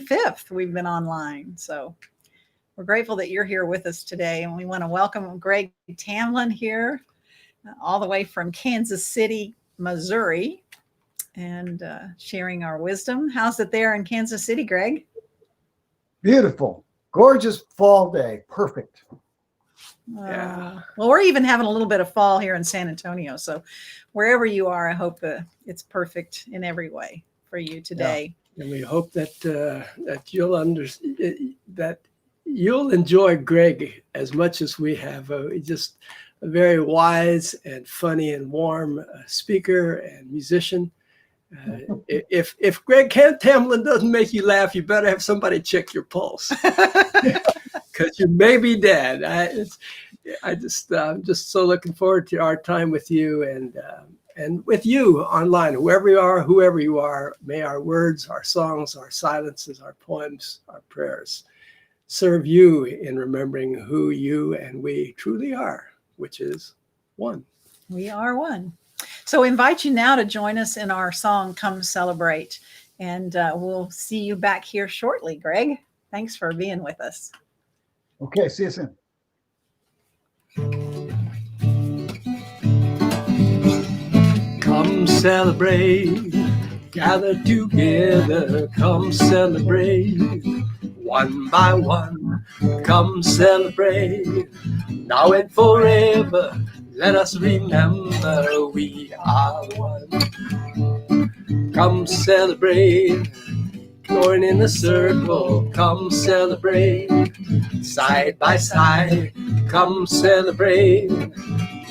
25th we've been online. So we're grateful that you're here with us today. And we want to welcome Greg Tamblyn here, all the way from Kansas City, Missouri, and sharing our wisdom. How's it there in Kansas City, Greg? Beautiful, gorgeous fall day. Perfect. Yeah. Well, we're even having a little bit of fall here in San Antonio. So wherever you are, I hope it's perfect in every way for you today. Yeah. And we hope that that you'll enjoy Greg as much as we have. Just a very wise and funny and warm speaker and musician. If Greg Tamblyn doesn't make you laugh, you better have somebody check your pulse, because you may be dead. I'm just so looking forward to our time with you and with you online, whoever you are. May our words, our songs, our silences, our poems, our prayers serve you in remembering who you and we truly are, which is one. We are one. So invite you now to join us in our song, Come Celebrate. And we'll see you back here shortly, Greg. Thanks for being with us. Okay, see you soon. Come celebrate, gather together, come celebrate, one by one, come celebrate, now and forever, let us remember we are one. Come celebrate, join in the circle, come celebrate, side by side, come celebrate,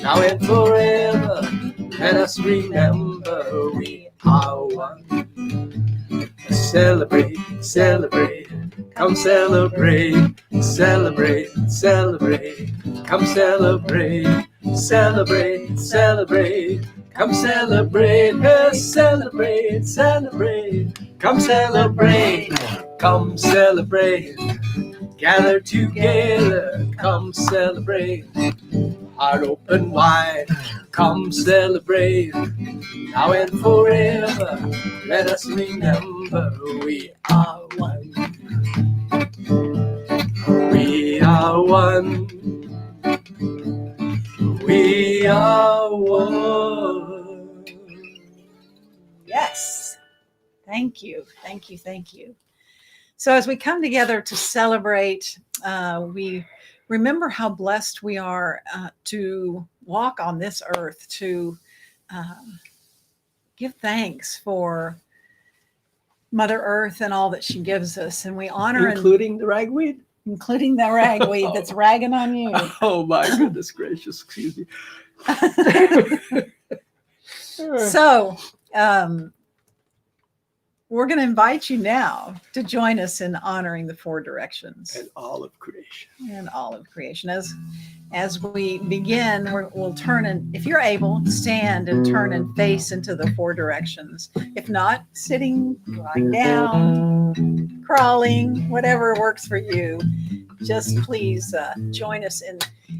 now and forever, let us remember we are one. Celebrate, celebrate, come celebrate, celebrate, celebrate, come celebrate, celebrate, celebrate, come celebrate, celebrate, celebrate, come celebrate, come celebrate, gather together, come celebrate, heart open wide, come celebrate, now and forever, let us remember we are one. We are one. We are one. Yes. Thank you. Thank you. Thank you. So as we come together to celebrate, we remember how blessed we are to walk on this earth, to give thanks for Mother Earth and all that she gives us. And we honor including the ragweed? Including the ragweed that's ragging on you. Oh my goodness gracious, excuse me. So we're going to invite you now to join us in honoring the four directions. And all of creation. And all of creation. As we begin, we'll turn and, if you're able, stand and turn and face into the four directions. If not, sitting, lying down, crawling, whatever works for you. Just please join us in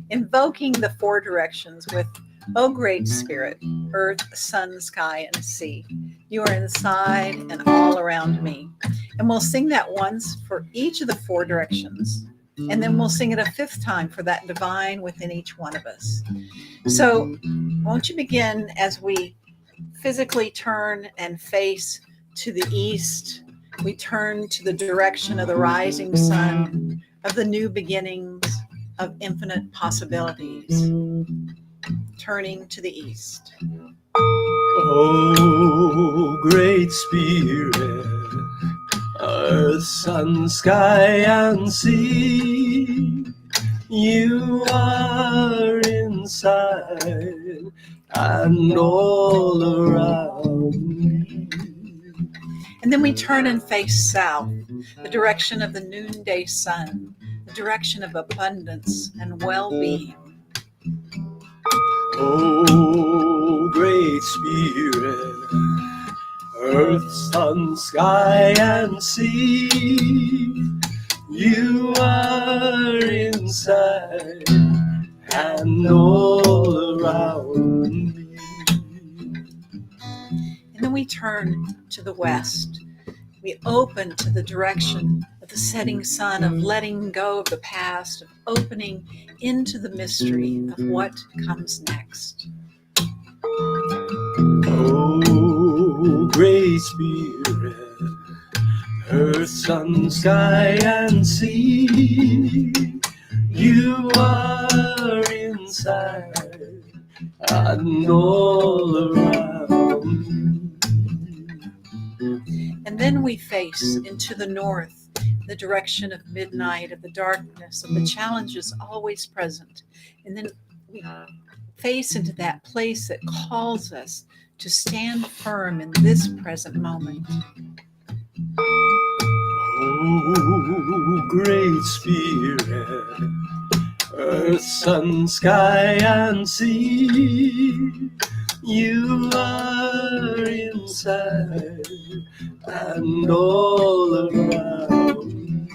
invoking the four directions with, O great spirit, earth, sun, sky, and sea. You are inside and all around me. And we'll sing that once for each of the four directions. And then we'll sing it a fifth time for that divine within each one of us. So won't you begin as we physically turn and face to the east. We turn to the direction of the rising sun, of the new beginnings, of infinite possibilities. Turning to the east. Oh, great spirit, earth, sun, sky, and sea, you are inside and all around me. And then we turn and face south, the direction of the noonday sun, the direction of abundance and well-being. Oh, great spirit, earth, sun, sky, and sea, you are inside and all around me. And then we turn to the west, We open to the direction of the setting sun, of letting go of the past, of opening into the mystery of what comes next. Oh, Great Spirit, earth, sun, sky, and sea, you are inside and all around. And then we face into the north, the direction of midnight, of the darkness, of the challenges always present. And then we face into that place that calls us to stand firm in this present moment. Oh, Great Spirit, earth, sun, sky, and sea, you are inside and all around.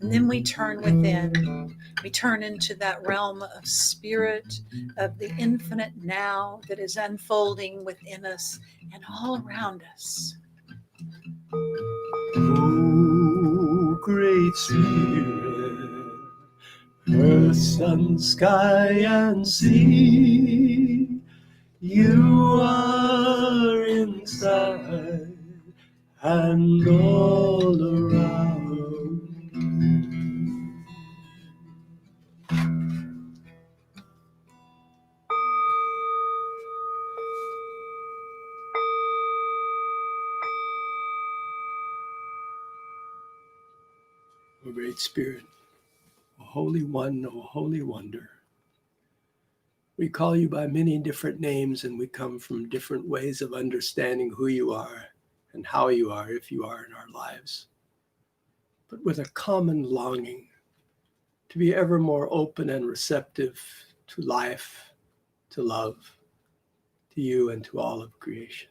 And then we turn within. We turn into that realm of spirit, of the infinite now that is unfolding within us and all around us. Oh, Great Spirit, earth, sun, sky, and sea, you are inside and all around. O Great Spirit, O Holy One, O Holy Wonder, we call you by many different names, and we come from different ways of understanding who you are and how you are, if you are in our lives, but with a common longing to be ever more open and receptive to life, to love, to you, and to all of creation.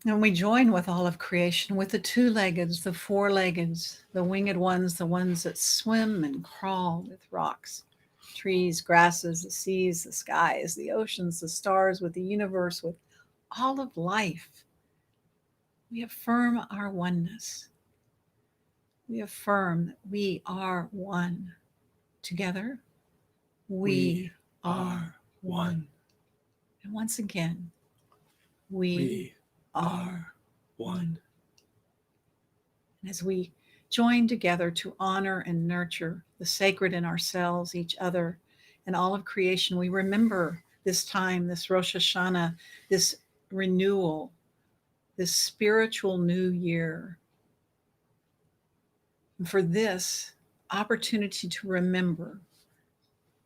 And we join with all of creation, with the two-leggeds, the four-leggeds, the winged ones, the ones that swim and crawl with rocks, trees, grasses, the seas, the skies, the oceans, the stars, with the universe, with all of life. We affirm our oneness. We affirm that we are one. Together, we are one. And once again, we are one. And as we join together to honor and nurture the sacred in ourselves, each other, and all of creation, we remember this time, this Rosh Hashanah, this renewal, this spiritual new year. And for this opportunity to remember,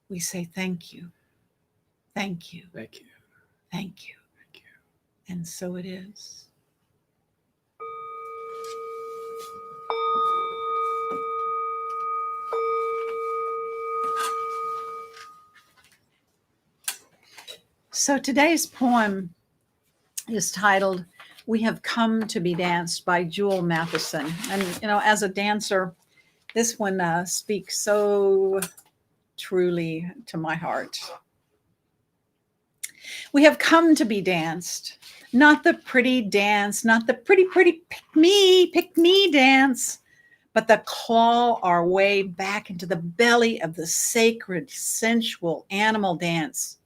we say thank you, thank you, Thank you. thank you. Thank you. And so it is. So today's poem is titled "We Have Come to Be Danced" by Jewel Matheson. And, you know, as a dancer, this one speaks so truly to my heart. We have come to be danced, not the pretty dance, not the pretty pick me dance, but the claw our way back into the belly of the sacred, sensual animal dance.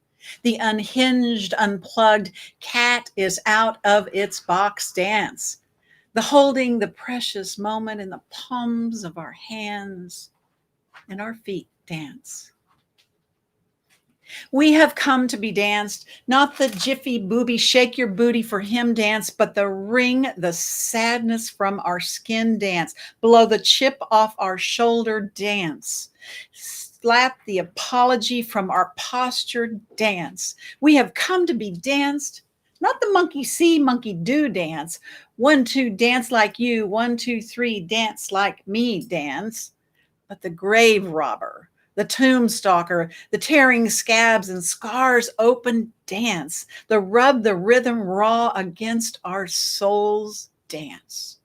The unhinged, unplugged cat is out of its box dance. The holding the precious moment in the palms of our hands and our feet dance. We have come to be danced, not the jiffy booby shake your booty for him dance, but the wring the sadness from our skin dance, blow the chip off our shoulder dance, slap the apology from our posture dance. We have come to be danced, not the monkey see, monkey do dance. 1, 2, dance like you. 1, 2, 3, dance like me dance, but the grave robber, the tomb stalker, the tearing scabs and scars open dance, the rub the rhythm raw against our souls dance.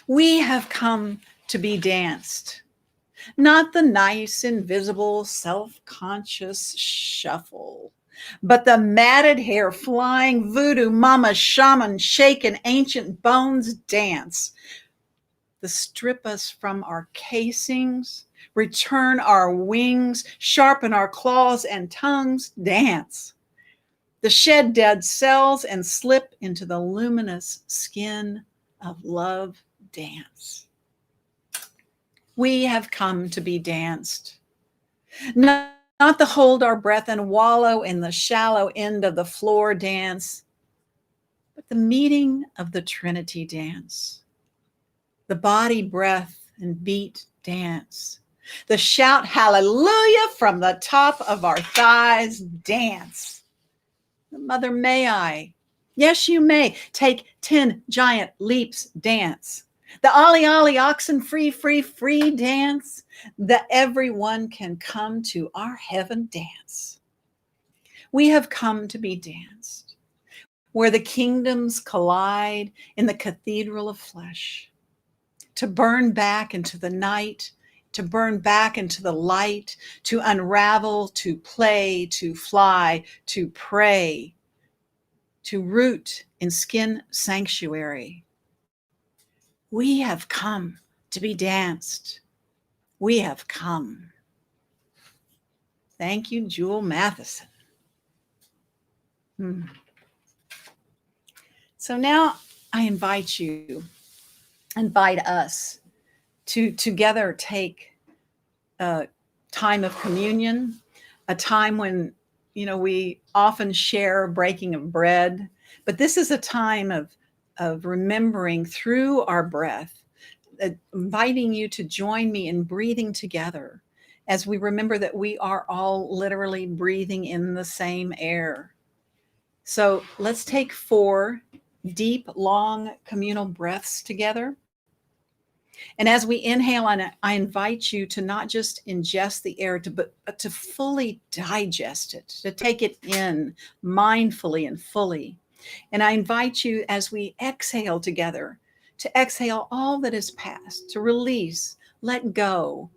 We have come to be danced, not the nice, invisible, self-conscious shuffle, But the matted hair, flying voodoo, mama, shaman, shaken, ancient bones dance. The strip us from our casings, return our wings, sharpen our claws and tongues, dance. The shed dead cells and slip into the luminous skin of love, dance. We have come to be danced. Not to hold our breath and wallow in the shallow end of the floor dance, but the meeting of the Trinity dance. The body, breath, and beat dance. The shout hallelujah from the top of our thighs dance. The mother, may I? Yes, you may. Take 10 giant leaps dance. The ollie ollie oxen free, free, free dance. That everyone can come to our heaven dance. We have come to be danced, where the kingdoms collide in the cathedral of flesh, to burn back into the night, to burn back into the light, to unravel, to play, to fly, to pray, to root in skin sanctuary. We have come to be danced. We have come. Thank you, Jewel Matheson. So now I invite us to together take a time of communion, a time when, we often share breaking of bread, but this is a time of remembering through our breath, inviting you to join me in breathing together as we remember that we are all literally breathing in the same air. So let's take 4 deep, long communal breaths together. And as we inhale, I invite you to not just ingest the air, but to fully digest it, to take it in mindfully and fully. And I invite you, as we exhale together, to exhale all that is past, to release, let go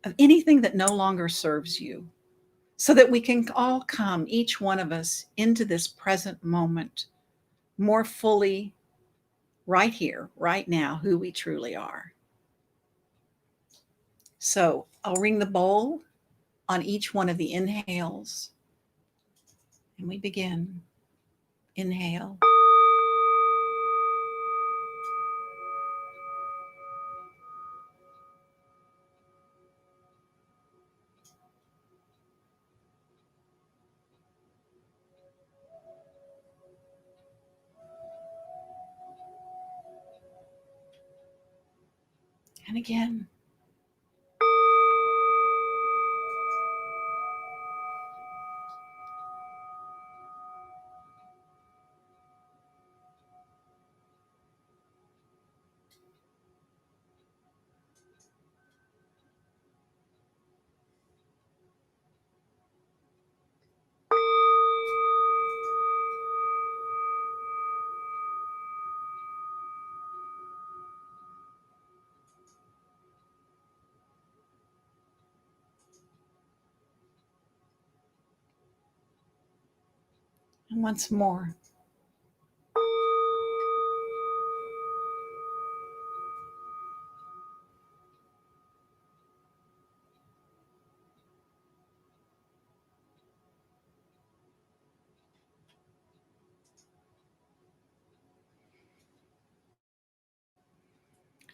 of anything that no longer serves you, so that we can all come, each one of us, into this present moment more fully, right here, right now, who we truly are. So I'll ring the bowl on each one of the inhales, and we begin. Inhale. And again. And once more.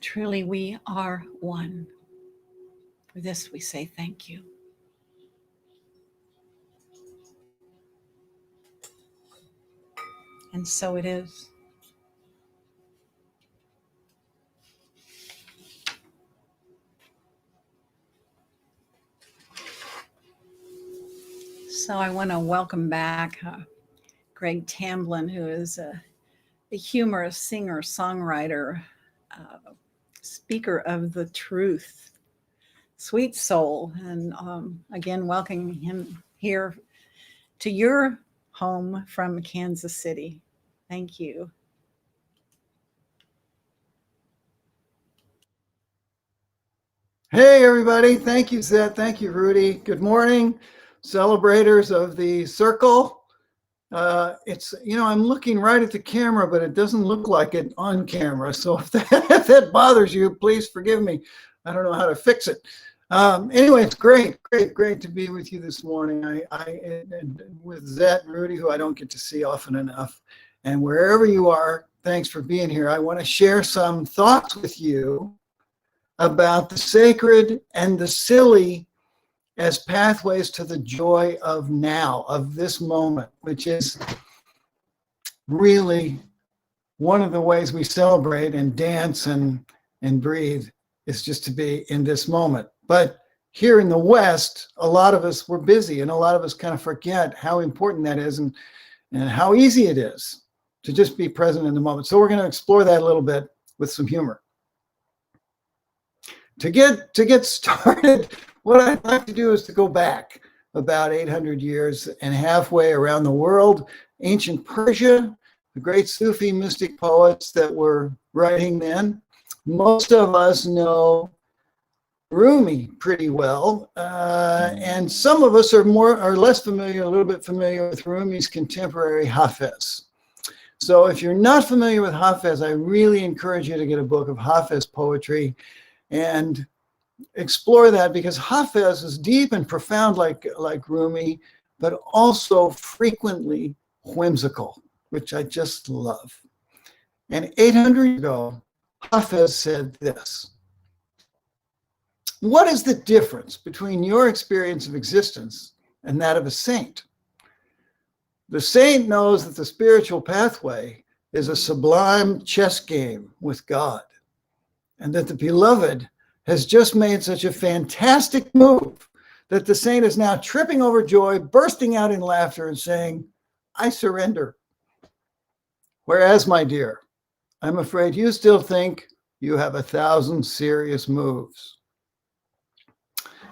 Truly, we are one. For this, we say thank you. And so it is. So I want to welcome back Greg Tamblyn, who is a humorist, singer, songwriter, speaker of the truth, sweet soul. And again, welcoming him here to your home from Kansas City. Thank you. Hey, everybody. Thank you, Zeth. Thank you, Rudy. Good morning. celebrators of the circle. It's, I'm looking right at the camera, but it doesn't look like it on camera. So if that bothers you, please forgive me. I don't know how to fix it. Anyway, it's great to be with you this morning. And with Zet and Rudy, who I don't get to see often enough. And wherever you are, thanks for being here. I want to share some thoughts with you about the sacred and the silly as pathways to the joy of now, of this moment, which is really one of the ways we celebrate and dance and breathe, is just to be in this moment. But here in the West, a lot of us, we're busy, and a lot of us kind of forget how important that is and how easy it is to just be present in the moment. So we're going to explore that a little bit with some humor. To get started, what I'd like to do is to go back about 800 years and halfway around the world. Ancient Persia, the great Sufi mystic poets that were writing then. Most of us know Rumi pretty well, and some of us are less familiar, a little bit familiar with Rumi's contemporary Hafez. So if you're not familiar with Hafez, I really encourage you to get a book of Hafez poetry and explore that, because Hafez is deep and profound like Rumi, but also frequently whimsical, which I just love. And 800 years ago, Hafez said this: what is the difference between your experience of existence and that of a saint? The saint knows that the spiritual pathway is a sublime chess game with God, and that the beloved has just made such a fantastic move that the saint is now tripping over joy, bursting out in laughter and saying, I surrender. Whereas, my dear, I'm afraid you still think you have 1,000 serious moves.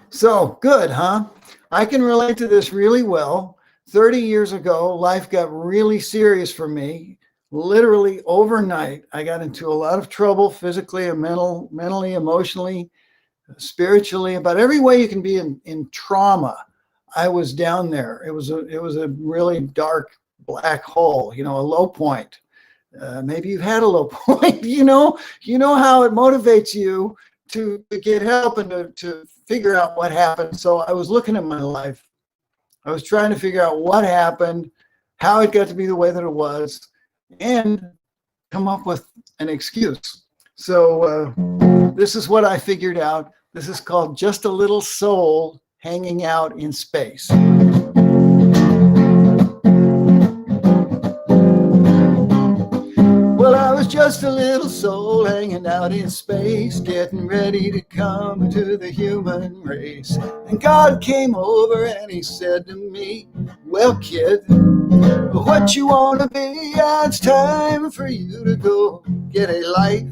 So good, huh? I can relate to this really well. 30 years ago, life got really serious for me. Literally overnight, I got into a lot of trouble physically and mentally, emotionally, spiritually, about every way you can be in trauma. I was down there. It was a really dark black hole, a low point. Maybe you've had a low point. You know how it motivates you to get help and to figure out what happened. So I was looking at my life. I was trying to figure out what happened, how it got to be the way that it was, and come up with an excuse. So this is what I figured out. This is called just a little soul hanging out in space. Well, I was just a little soul hanging out in space, getting ready to come to the human race. And God came over and he said to me, well, kid, what you want to be? It's time for you to go get a life,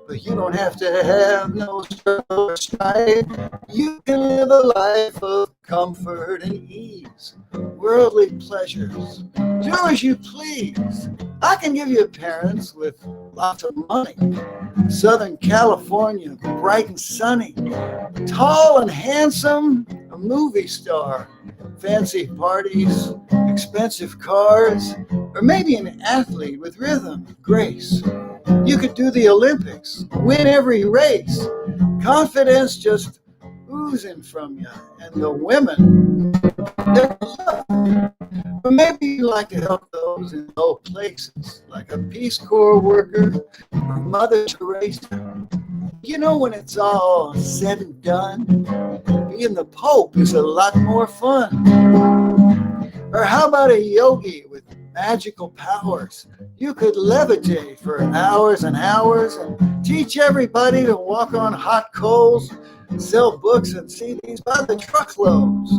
but you don't have to have no struggle or strife. You can live a life of comfort and ease, worldly pleasures, do as you please. I can give you parents with lots of money, Southern California, bright and sunny, tall and handsome, a movie star, fancy parties, expensive cars, or maybe an athlete with rhythm, grace. You could do the Olympics, win every race, confidence just oozing from you, and the women, they're loved. Or maybe you like to help those in low places, like a Peace Corps worker or Mother Teresa. When it's all said and done, being the Pope is a lot more fun. Or how about a yogi with magical powers? You could levitate for hours and hours and teach everybody to walk on hot coals, sell books and CDs by the truckloads.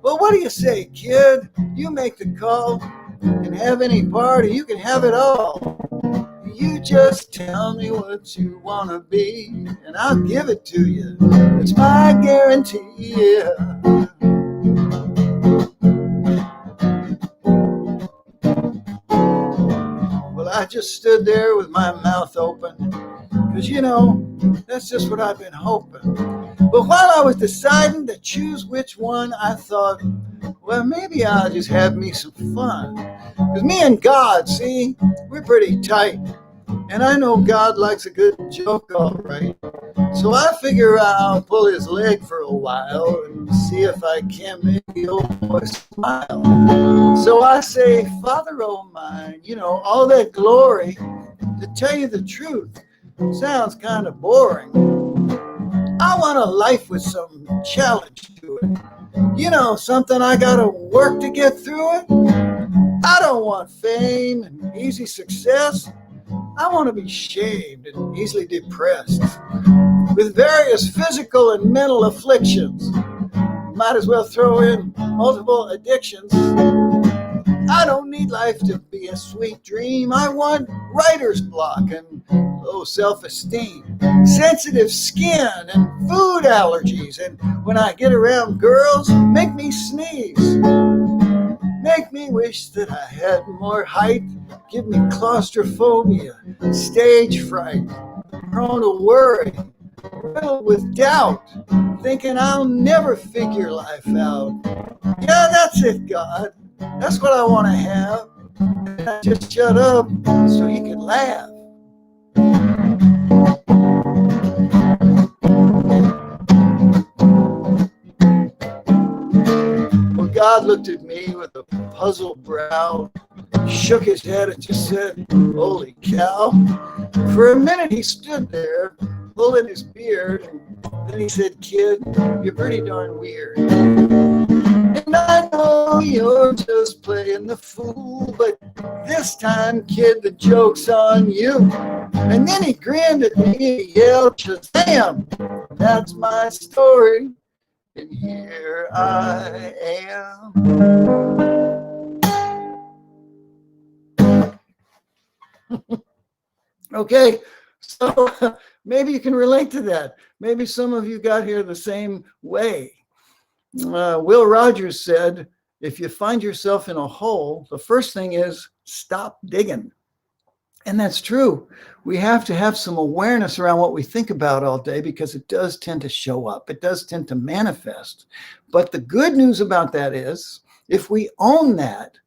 Well, what do you say, kid? You make the call. You can have any party. You can have it all. You just tell me what you want to be, and I'll give it to you. It's my guarantee, yeah. Well, I just stood there with my mouth open, Because, that's just what I've been hoping. But while I was deciding to choose which one, I thought, well, maybe I'll just have me some fun. Because me and God, see, we're pretty tight. And I know God likes a good joke, all right. So I figure I'll pull his leg for a while and see if I can't make the old boy smile. So I say, Father, oh mine, all that glory, to tell you the truth, sounds kind of boring. I want a life with some challenge to it. Something I gotta work to get through it. I don't want fame and easy success. I want to be shamed and easily depressed with various physical and mental afflictions. Might as well throw in multiple addictions. I don't need life to be a sweet dream. I want writer's block and low self-esteem, sensitive skin and food allergies. And when I get around girls, make me sneeze. Make me wish that I had more height. Give me claustrophobia, stage fright, prone to worry, riddled with doubt, thinking I'll never figure life out. Yeah, that's it, God. That's what I want to have. And I just shut up so he could laugh. Well, God looked at me with a puzzled brow, shook his head and just said, holy cow. For a minute he stood there, pulling his beard, and then he said, kid, you're pretty darn weird. And I know you're just playing the fool, but this time, kid, the joke's on you. And then he grinned at me and he yelled, Shazam! That's my story, and here I am. Okay, so maybe you can relate to that. Maybe some of you got here the same way. Will Rogers said, if you find yourself in a hole, the first thing is stop digging. And that's true. We have to have some awareness around what we think about all day because it does tend to show up. It does tend to manifest. But the good news about that is if we own that,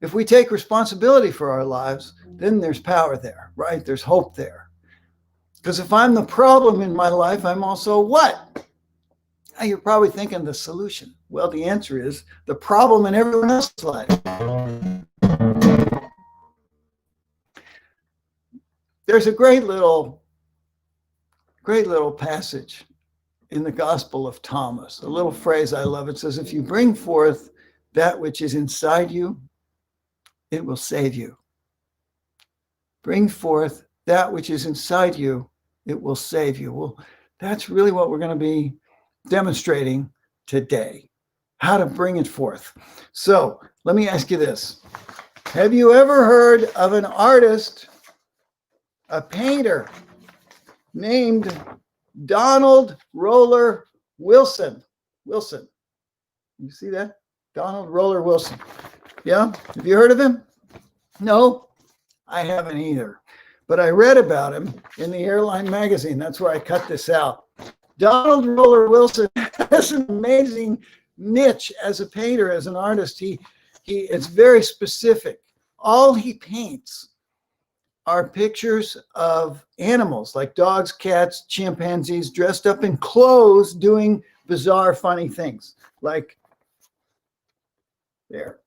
if we take responsibility for our lives, then there's power there, right? There's hope there. Because if I'm the problem in my life, I'm also what? Now you're probably thinking the solution. Well, the answer is the problem in everyone else's life. There's a great little passage in the Gospel of Thomas, a little phrase I love. It says, if you bring forth that which is inside you, it will save you. Bring forth that which is inside you, it will save you. Well, that's really what we're going to be demonstrating today, how to bring it forth. So let me ask you this. Have you ever heard of an artist, a painter named Donald Roller Wilson? Wilson. You see that? Donald Roller Wilson. Yeah? Have you heard of him? No, I haven't either. But I read about him in the Airline magazine. That's where I cut this out. Donald Roller Wilson has an amazing niche as a painter, as an artist. It's very specific. All he paints are pictures of animals like dogs, cats, chimpanzees dressed up in clothes doing bizarre, funny things. Like there.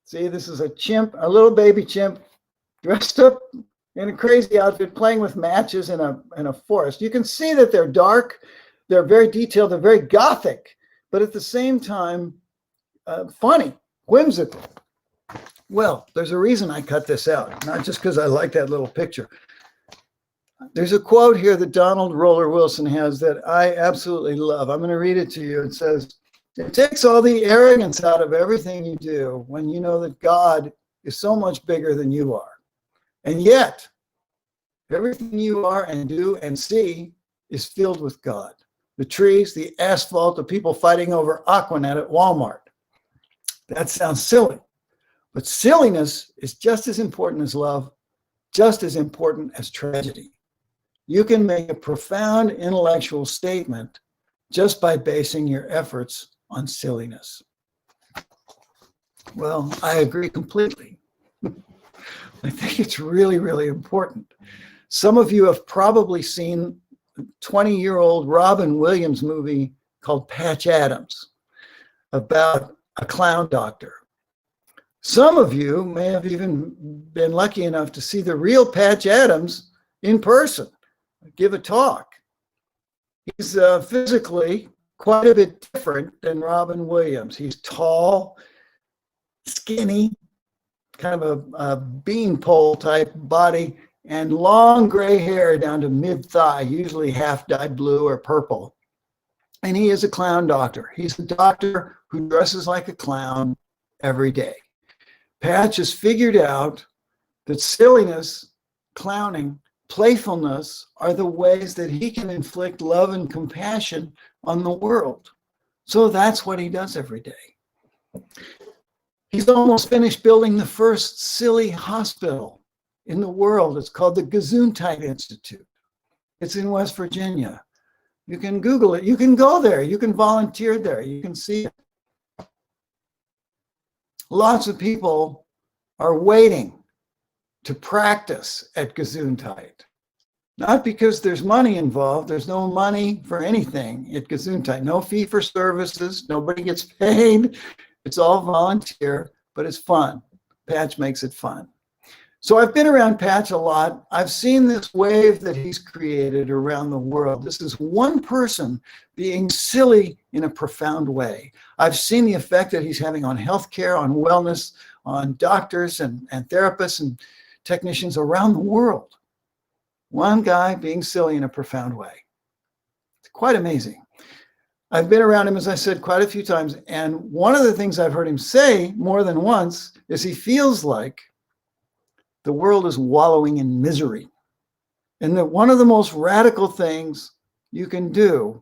See, this is a chimp, a little baby chimp dressed up in a crazy outfit playing with matches in a forest. You can see that they're dark, they're very detailed, they're very gothic, but at the same time, funny, whimsical. Well, there's a reason I cut this out, not just because I like that little picture. There's a quote here that Donald Roller Wilson has that I absolutely love. I'm going to read it to you. It says, it takes all the arrogance out of everything you do when you know that God is so much bigger than you are. And yet, everything you are and do and see is filled with God. The trees, the asphalt, the people fighting over Aquanet at Walmart. That sounds silly. But silliness is just as important as love, just as important as tragedy. You can make a profound intellectual statement just by basing your efforts on silliness. Well, I agree completely. I think it's really, really important. Some of you have probably seen a 20-year-old Robin Williams movie called Patch Adams about a clown doctor. Some of you may have even been lucky enough to see the real Patch Adams in person, give a talk. He's physically quite a bit different than Robin Williams. He's tall, skinny, kind of a beanpole type body, and long gray hair down to mid-thigh, usually half dyed blue or purple. And he is a clown doctor. He's a doctor who dresses like a clown every day. Patch has figured out that silliness, clowning, playfulness are the ways that he can inflict love and compassion on the world. So that's what he does every day. He's almost finished building the first silly hospital in the world. It's called the Gesundheit Institute. It's in West Virginia. You can Google it. You can go there. You can volunteer there. You can see it. Lots of people are waiting to practice at Gesundheit. Not because there's money involved. There's no money for anything at Gesundheit. No fee for services. Nobody gets paid. It's all volunteer, but it's fun. Patch makes it fun. So I've been around Patch a lot. I've seen this wave that he's created around the world. This is one person being silly in a profound way. I've seen the effect that he's having on healthcare, on wellness, on doctors and therapists and technicians around the world. One guy being silly in a profound way. It's quite amazing. I've been around him, as I said, quite a few times. And one of the things I've heard him say more than once is he feels like the world is wallowing in misery. And that one of the most radical things you can do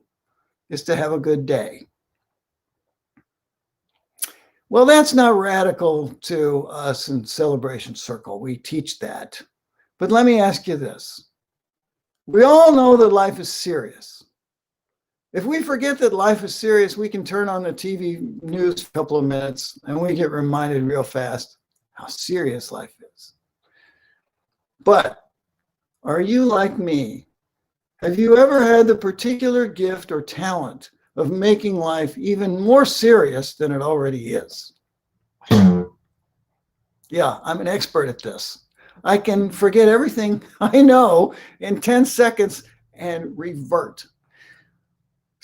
is to have a good day. Well, that's not radical to us in Celebration Circle. We teach that. But let me ask you this. We all know that life is serious. If we forget that life is serious, we can turn on the TV news for a couple of minutes and we get reminded real fast how serious life is. But are you like me? Have you ever had the particular gift or talent of making life even more serious than it already is? Yeah, I'm an expert at this. I can forget everything I know in 10 seconds and revert.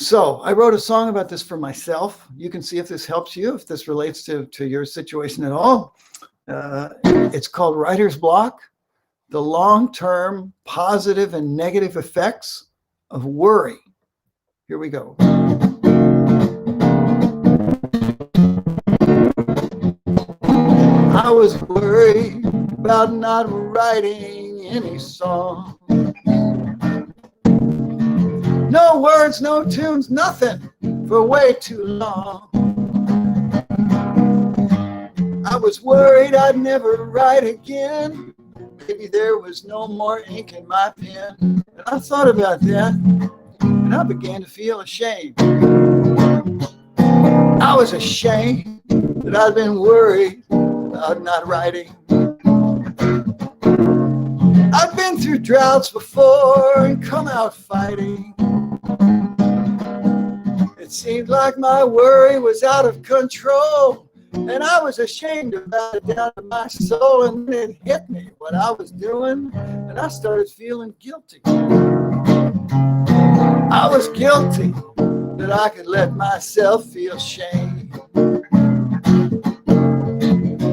So I wrote a song about this for myself. You can see if this helps you, if this relates to your situation at all. It's called Writer's Block: The Long-Term Positive and Negative Effects of Worry. Here we go. I was worried about not writing any song. No words, no tunes, nothing for way too long. I was worried I'd never write again. Maybe there was no more ink in my pen. And I thought about that, and I began to feel ashamed. I was ashamed that I'd been worried about not writing. I've been through droughts before and come out fighting. It seemed like my worry was out of control, and I was ashamed about it down to my soul. And then it hit me what I was doing, and I started feeling guilty. I was guilty that I could let myself feel shame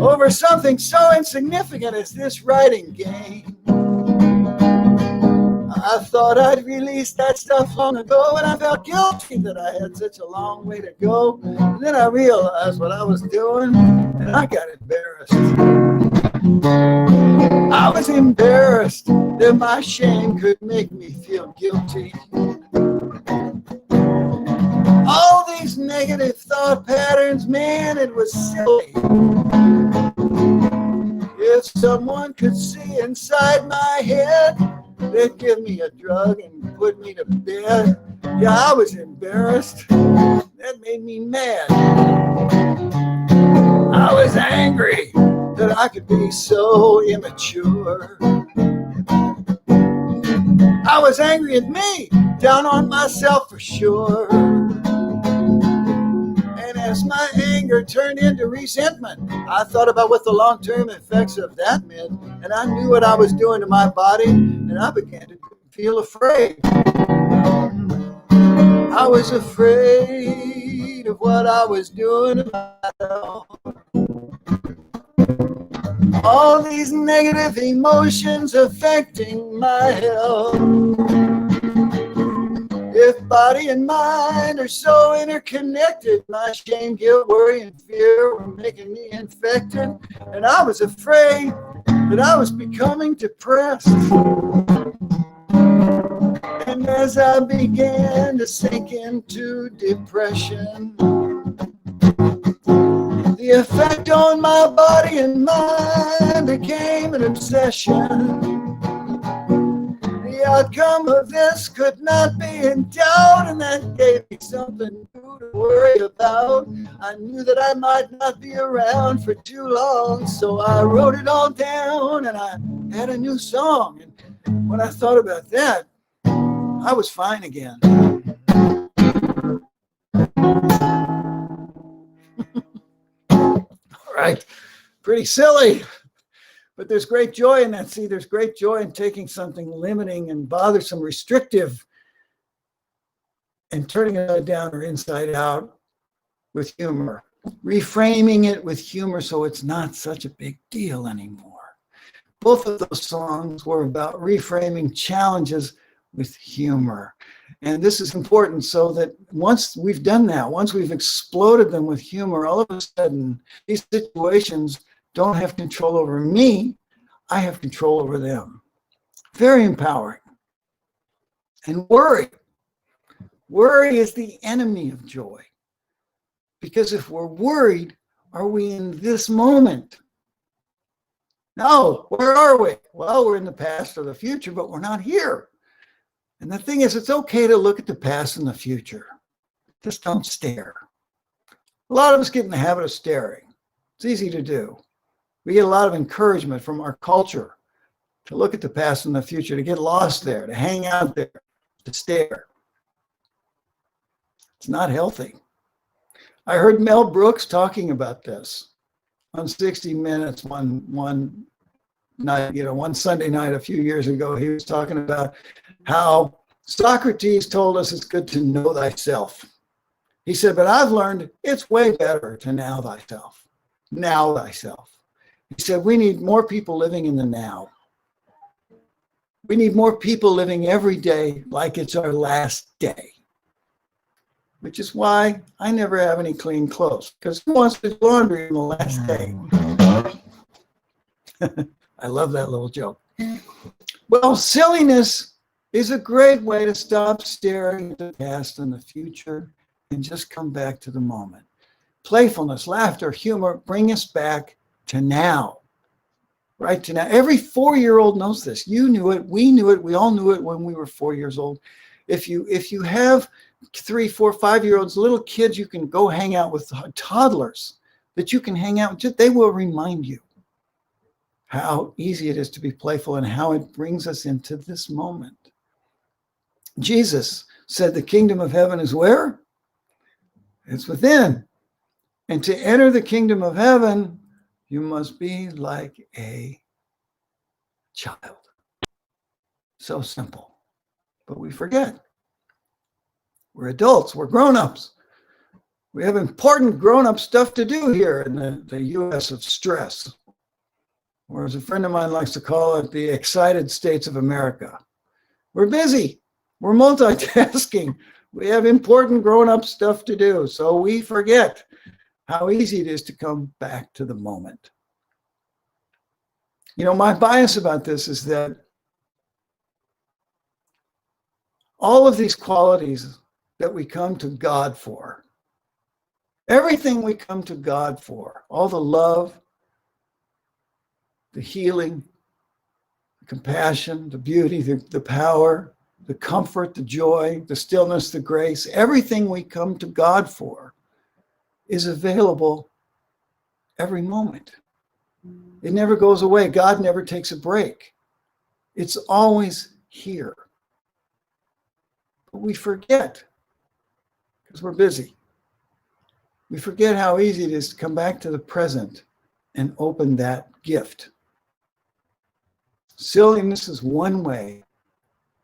over something so insignificant as this writing game. I thought I'd released that stuff long ago, and I felt guilty that I had such a long way to go. And then I realized what I was doing, and I got embarrassed. I was embarrassed that my shame could make me feel guilty. All these negative thought patterns, man, it was silly. If someone could see inside my head, They'd give me a drug and put me to bed. Yeah, I was embarrassed. That made me mad. I was angry that I could be so immature. I was angry at me, down on myself for sure. And as my anger turned into resentment, I thought about what the long-term effects of that meant, and I knew what I was doing to my body, and I began to feel afraid. I was afraid of what I was doing to myself. All these negative emotions affecting my health. If body and mind are so interconnected, my shame, guilt, worry, and fear were making me infected. And I was afraid that I was becoming depressed. And as I began to sink into depression, the effect on my body and mind became an obsession. The outcome of this could not be in doubt, and that gave me something new to worry about. I knew that I might not be around for too long, so I wrote it all down and I had a new song. And when I thought about that, I was fine again. All right, pretty silly. But there's great joy in that. See, there's great joy in taking something limiting and bothersome, restrictive, and turning it down or inside out with humor. Reframing it with humor so it's not such a big deal anymore. Both of those songs were about reframing challenges with humor. And this is important so that once we've done that, once we've exploded them with humor, all of a sudden, these situations don't have control over me, I have control over them. Very empowering. And worry. Worry is the enemy of joy. Because if we're worried, are we in this moment? No, where are we? Well, we're in the past or the future, but we're not here. And the thing is, it's okay to look at the past and the future. Just don't stare. A lot of us get in the habit of staring. It's easy to do. We get a lot of encouragement from our culture to look at the past and the future, to get lost there, to hang out there, to stare. It's not healthy. I heard Mel Brooks talking about this on 60 Minutes one night, one Sunday night a few years ago. He was talking about how Socrates told us it's good to know thyself. He said, but I've learned it's way better to know thyself. Now thyself. He said, we need more people living in the now. We need more people living every day like it's our last day. Which is why I never have any clean clothes, because who wants to do laundry on the last day? I love that little joke. Well, silliness is a great way to stop staring at the past and the future and just come back to the moment. Playfulness, laughter, humor bring us back to now. Right to now. Every 4-year-old knows this. You knew it. We knew it. We all knew it when we were 4 years old. If you have 3, 4, 5-year-olds, little kids, you can go hang out with toddlers that you can hang out with. They will remind you how easy it is to be playful and how it brings us into this moment. Jesus said the kingdom of heaven is where? It's within. And to enter the kingdom of heaven, you must be like a child. So simple. But we forget. We're adults. We're grown-ups. We have important grown-up stuff to do here in the U.S. of stress. Or as a friend of mine likes to call it, the excited states of America. We're busy. We're multitasking. We have important grown-up stuff to do. So we forget how easy it is to come back to the moment. My bias about this is that all of these qualities that we come to God for, everything we come to God for, all the love, the healing, compassion, the beauty, the power, the comfort, the joy, the stillness, the grace, everything we come to God for is available every moment. It never goes away. God never takes a break. It's always here. But we forget because we're busy. We forget how easy it is to come back to the present and open that gift. Silliness is one way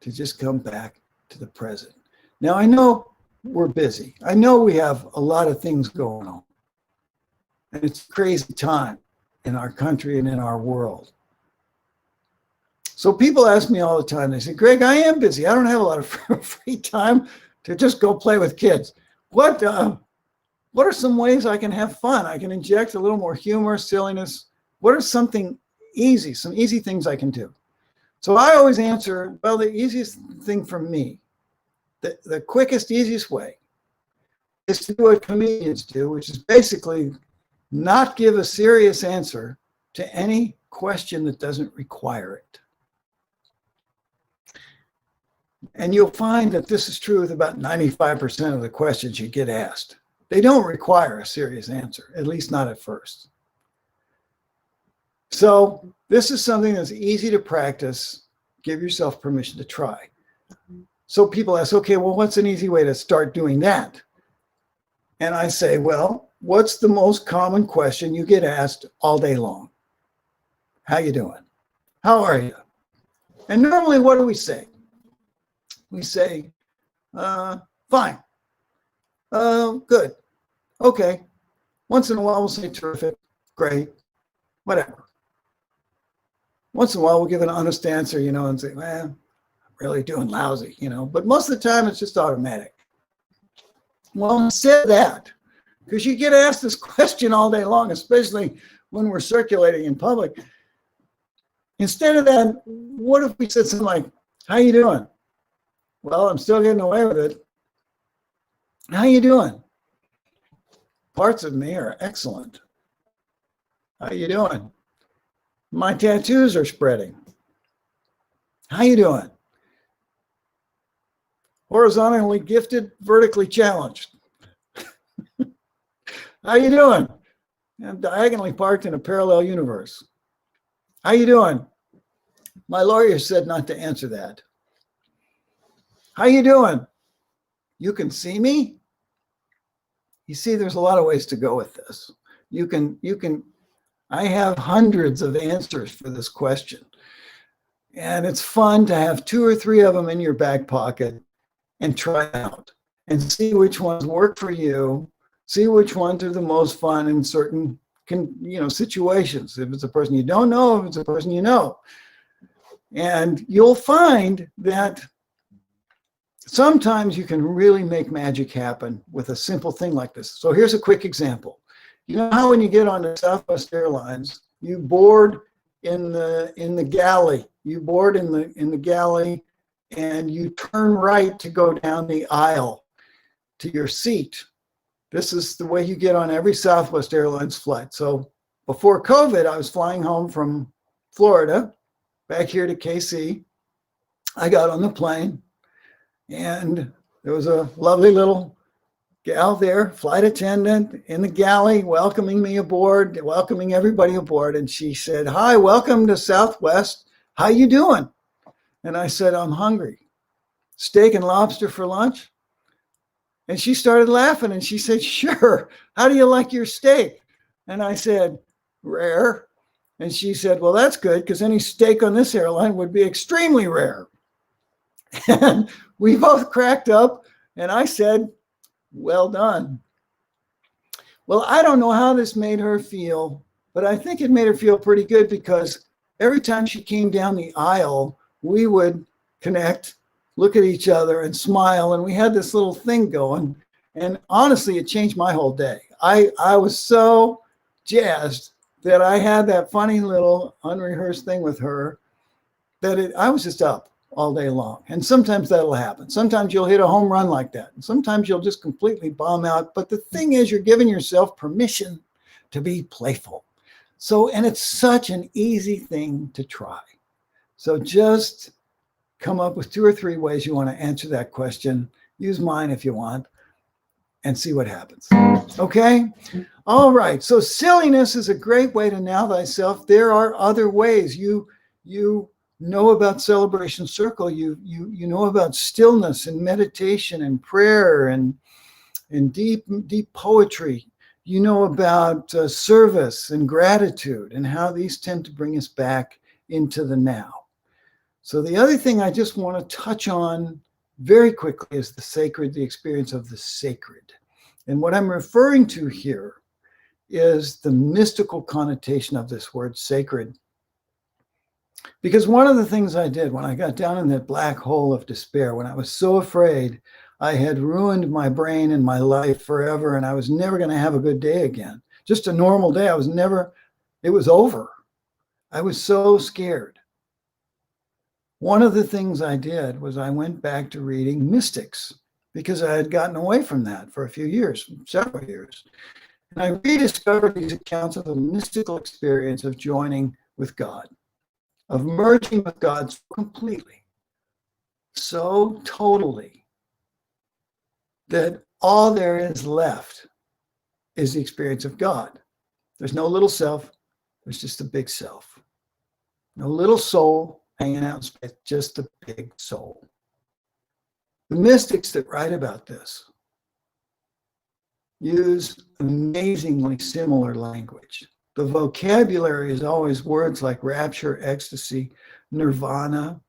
to just come back to the present. Now, I know we're busy. I know we have a lot of things going on. And it's a crazy time in our country and in our world. So people ask me all the time, they say, Greg, I am busy. I don't have a lot of free time to just go play with kids. What are some ways I can have fun? I can inject a little more humor, silliness. What are some easy things I can do? So I always answer, well, the easiest thing for me, the quickest, easiest way is to do what comedians do, which is basically not give a serious answer to any question that doesn't require it. And you'll find that this is true with about 95% of the questions you get asked. They don't require a serious answer, at least not at first. So this is something that's easy to practice. Give yourself permission to try. So people ask, okay, well, what's an easy way to start doing that? And I say, well, what's the most common question you get asked all day long? How you doing? How are you? And normally, what do we say? We say, fine, good, okay. Once in a while, we'll say terrific, great, whatever. Once in a while, we'll give an honest answer, and say, man, I'm really doing lousy, But most of the time, it's just automatic. Well, instead of that, because you get asked this question all day long, especially when we're circulating in public. Instead of that, what if we said something like, how you doing? Well, I'm still getting away with it. How you doing? Parts of me are excellent. How you doing? My tattoos are spreading. How you doing? Horizontally gifted, vertically challenged. How you doing? I'm diagonally parked in a parallel universe. How you doing? My lawyer said not to answer that. How you doing? You can see me? You see, there's a lot of ways to go with this. I have hundreds of answers for this question. And it's fun to have 2 or 3 of them in your back pocket and try out and see which ones work for you. See which ones are the most fun in certain situations. If it's a person you don't know, if it's a person you know. And you'll find that sometimes you can really make magic happen with a simple thing like this. So here's a quick example. You know how when you get on the Southwest Airlines, you board in the galley. You board in the galley and you turn right to go down the aisle to your seat. This is the way you get on every Southwest Airlines flight. So before COVID, I was flying home from Florida, back here to KC. I got on the plane and there was a lovely little gal there, flight attendant in the galley, welcoming me aboard, welcoming everybody aboard. And she said, hi, welcome to Southwest. How you doing? And I said, I'm hungry. Steak and lobster for lunch? And she started laughing and she said, sure. How do you like your steak? And I said, rare. And she said, well, that's good because any steak on this airline would be extremely rare. And we both cracked up and I said, well done. Well, I don't know how this made her feel, but I think it made her feel pretty good because every time she came down the aisle, we would connect, look at each other and smile. And we had this little thing going. And honestly, it changed my whole day. I was so jazzed that I had that funny little unrehearsed thing with her that I was just up all day long. And sometimes that'll happen. Sometimes you'll hit a home run like that. And sometimes you'll just completely bomb out. But the thing is, you're giving yourself permission to be playful. So, and it's such an easy thing to try. So just come up with 2 or 3 ways you want to answer that question. Use mine if you want and see what happens. Okay? All right. So silliness is a great way to know thyself. There are other ways. You know about Celebration Circle. You know about stillness and meditation and prayer and deep poetry. You know about service and gratitude and how these tend to bring us back into the now. So the other thing I just want to touch on very quickly is the experience of the sacred. And what I'm referring to here is the mystical connotation of this word sacred. Because one of the things I did when I got down in that black hole of despair, when I was so afraid I had ruined my brain and my life forever and I was never going to have a good day again, just a normal day, it was over. I was so scared. One of the things I did was I went back to reading mystics because I had gotten away from that for a few years, several years. And I rediscovered these accounts of the mystical experience of joining with God, of merging with God so completely, so totally, that all there is left is the experience of God. There's no little self, there's just a big self. No little soul hanging out in space, just a big soul. The mystics that write about this use amazingly similar language. The vocabulary is always words like rapture, ecstasy, nirvana,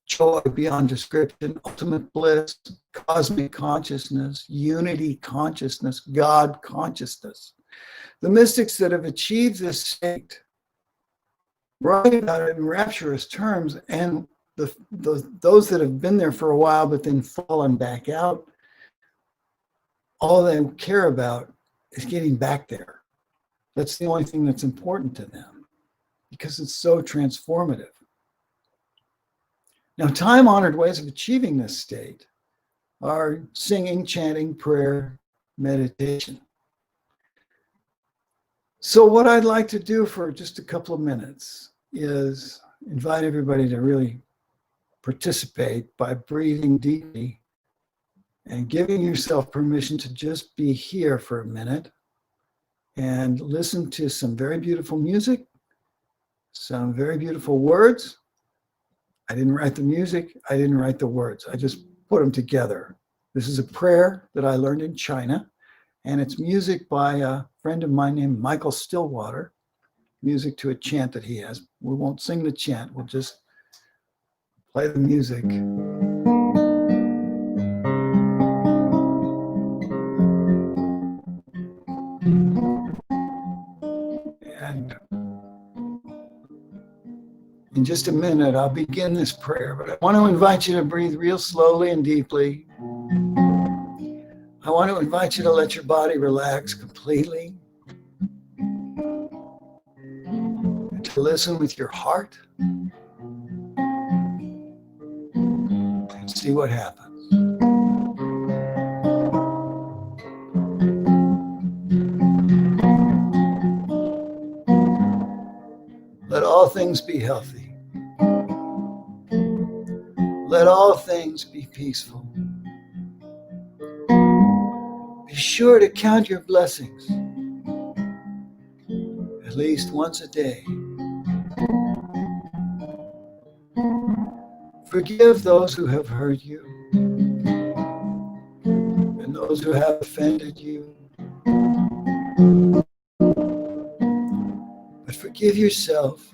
joy beyond description, ultimate bliss, cosmic consciousness, unity consciousness, God consciousness. The mystics that have achieved this state write about it in rapturous terms, and those that have been there for a while but then fallen back out, all they care about is getting back there. That's the only thing that's important to them because it's so transformative. Now, time-honored ways of achieving this state are singing, chanting, prayer, meditation. So what I'd like to do for just a couple of minutes is invite everybody to really participate by breathing deeply and giving yourself permission to just be here for a minute and listen to some very beautiful music, some very beautiful words. I didn't write the music, I didn't write the words, I just put them together. This is a prayer that I learned in China, and it's music by a friend of mine named Michael Stillwater, music to a chant that he has. We won't sing the chant, we'll just play the music. And in just a minute, I'll begin this prayer, but I want to invite you to breathe real slowly and deeply. I want to invite you to let your body relax completely, and to listen with your heart and see what happens. Let all things be healthy. Let all things be peaceful. Be sure to count your blessings at least once a day. Forgive those who have hurt you and those who have offended you. But forgive yourself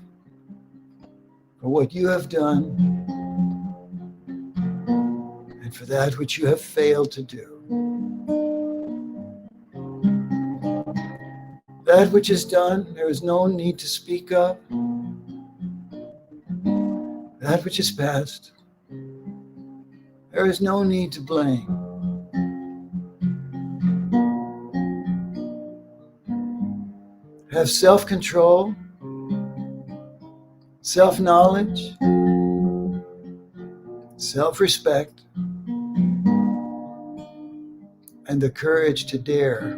for what you have done and for that which you have failed to do. That which is done, there is no need to speak of. That which is past, there is no need to blame. Have self-control, self-knowledge, self-respect, and the courage to dare.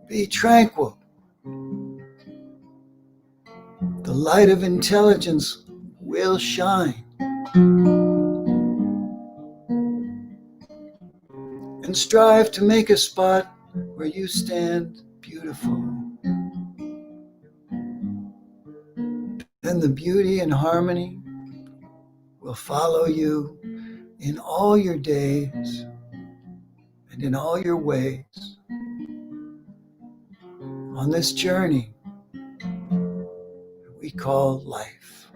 Be tranquil. The light of intelligence will shine. And strive to make a spot where you stand beautiful. Then the beauty and harmony will follow you in all your days and in all your ways on this journey that we call life.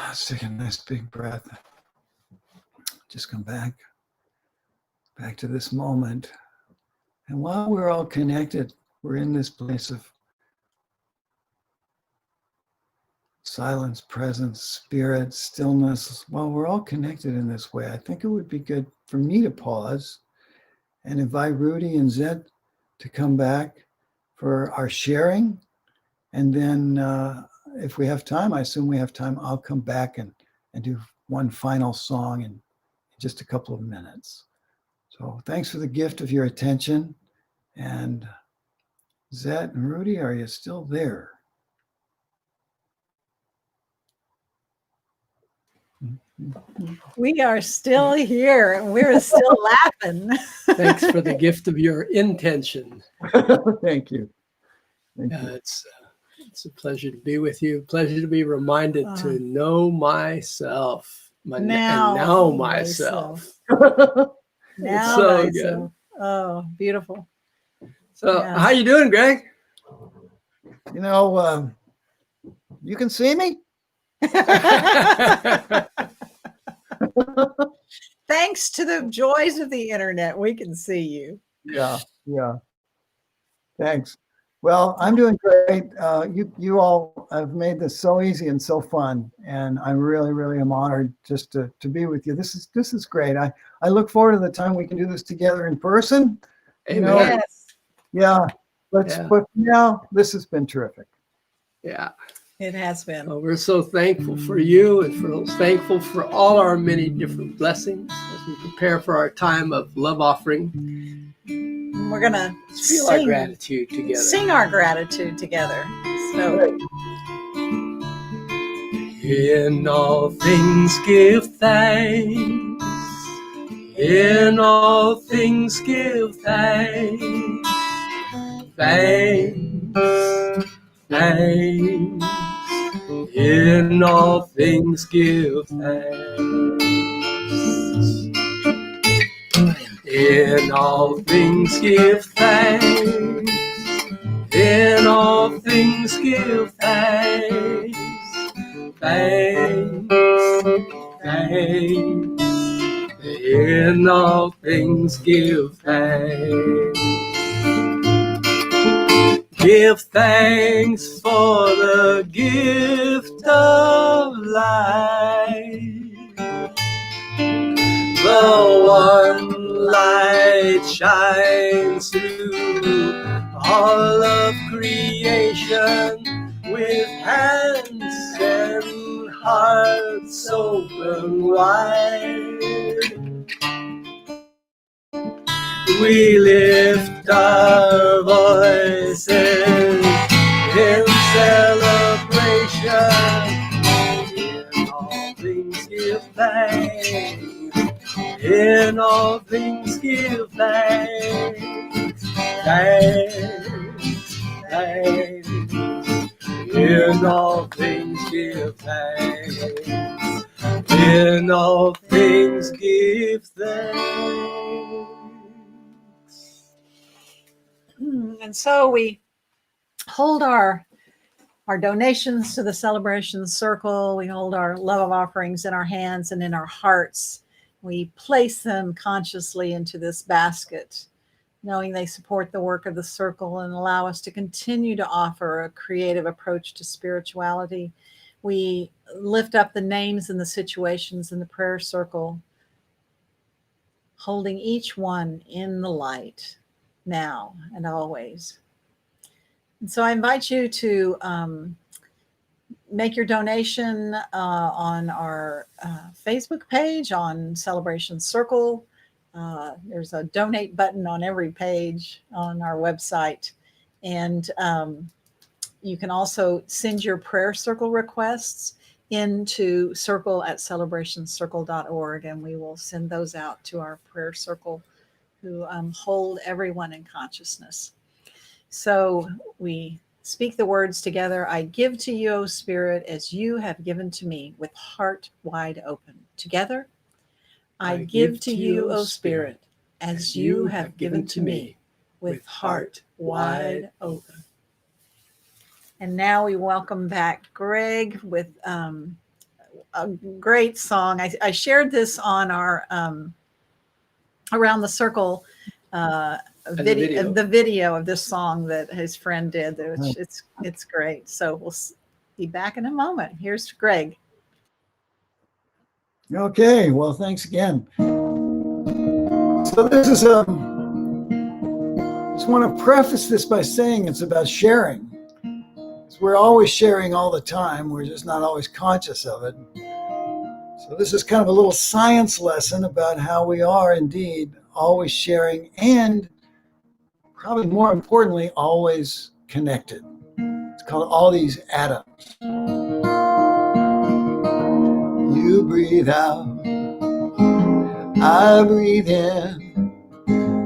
Let's take a nice big breath. Just come back to this moment. And while we're all connected, we're in this place of silence, presence, spirit, stillness. While we're all connected in this way, I think it would be good for me to pause and invite Rudy and Zed to come back for our sharing. And then if we have time, I assume we have time, I'll come back and do one final song in just a couple of minutes. So thanks for the gift of your attention. And Zed and Rudy, are you still there? We are still here and we're still laughing. Thanks for the gift of your intention. Thank you. Thank you. It's a pleasure to be with you. Pleasure to be reminded to know myself. Now myself. Now so myself. good. Oh, beautiful. So Yeah. how you doing, Greg? You know, you can see me? Thanks to the joys of the internet, we can see you. Yeah. Thanks. Well, I'm doing great. You all have made this so easy and so fun, and I really, really am honored just to be with you. This is great. I look forward to the time we can do this together in person. Amen. You know, Yes, yeah. But now this has been terrific. Yeah. it has been. Well, we're so thankful for you and thankful for all our many different blessings as we prepare for our time of love offering. We're gonna Feel our gratitude together. Sing our gratitude together. So, in all things give thanks. In all things give thanks. Thanks. In all things give thanks. In all things give thanks. In all things give thanks. Thanks. In all things give thanks. Give thanks for the gift of life. The one light shines through all of creation with hands and hearts open wide. We lift our voices in celebration. In all things give thanks. In all things give thanks. Thanks. In all things give thanks. In all things give thanks. and so we hold our our donations to the Celebration Circle. We hold our love offerings in our hands and in our hearts. We place them consciously into this basket, knowing they support the work of the circle and allow us to continue to offer a creative approach to spirituality. We lift up the names and the situations in the prayer circle, holding each one in the light now and always. And so I invite you to make your donation on our Facebook page on Celebration Circle. There's a donate button on every page on our website. And you can also send your prayer circle requests into circle@celebrationcircle.org, and we will send those out to our prayer circle who hold everyone in consciousness. So we speak the words together. I give to you, O Spirit, as you have given to me, with heart wide open. Together, I give to you, O Spirit, as you have given to me, with heart wide open. And now we welcome back Greg with a great song. I shared this on our Around the Circle video, the video of this song that his friend did. It's great. So we'll be back in a moment. Here's Greg. Okay, well, thanks again. So this is just want to preface this by saying it's about sharing. We're always sharing all the time. We're just not always conscious of it. So this is kind of a little science lesson about how we are indeed always sharing and probably more importantly, always connected. It's called all these atoms. You breathe out, I breathe in.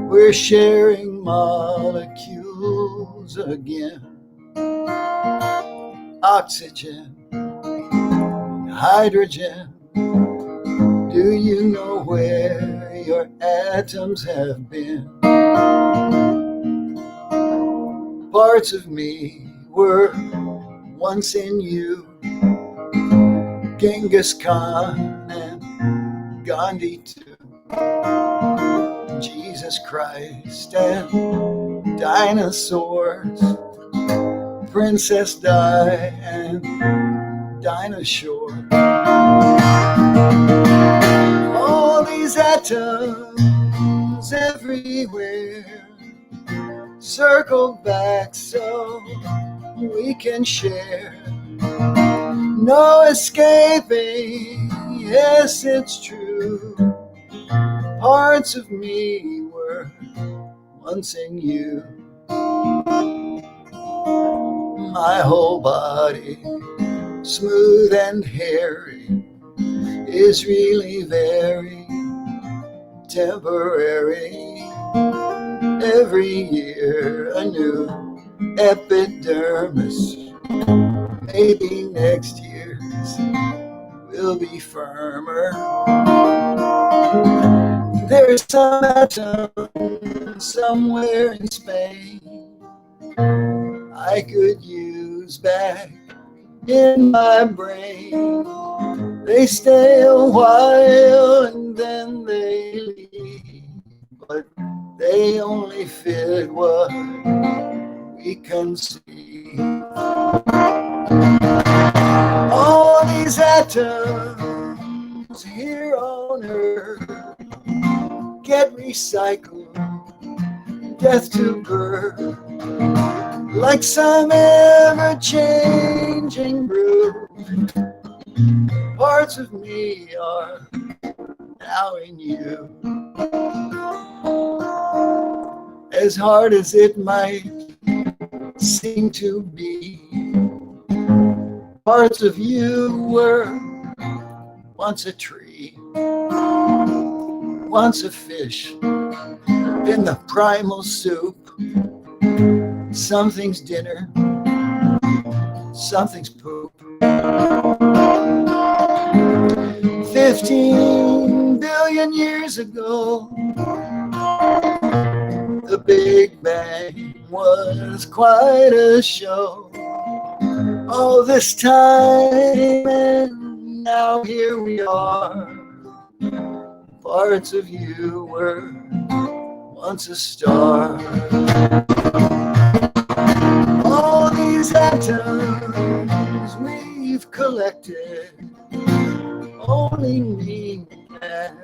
We're sharing molecules again. Oxygen, hydrogen. Do you know where your atoms have been? Parts of me were once in you. Genghis Khan and Gandhi too. Jesus Christ and dinosaurs. Princess Di and Dinah Shore. All these atoms everywhere circle back so we can share. No escaping, yes, it's true. Parts of me were once in you. My whole body, smooth and hairy, is really very temporary. Every year a new epidermis. Maybe next year's will be firmer. There's some atom somewhere in Spain I could use back in my brain. They stay a while and then they leave, but they only fit what we can see. All these atoms here on Earth get recycled, death to birth, like some ever-changing brew. Parts of me are now in you. As hard as it might seem to be, parts of you were once a tree, once a fish in the primal soup. Something's dinner, something's poop. 15 billion years ago, the Big Bang was quite a show. all this time, and now here we are. Parts of you were once a star. All these atoms we've collected only mean that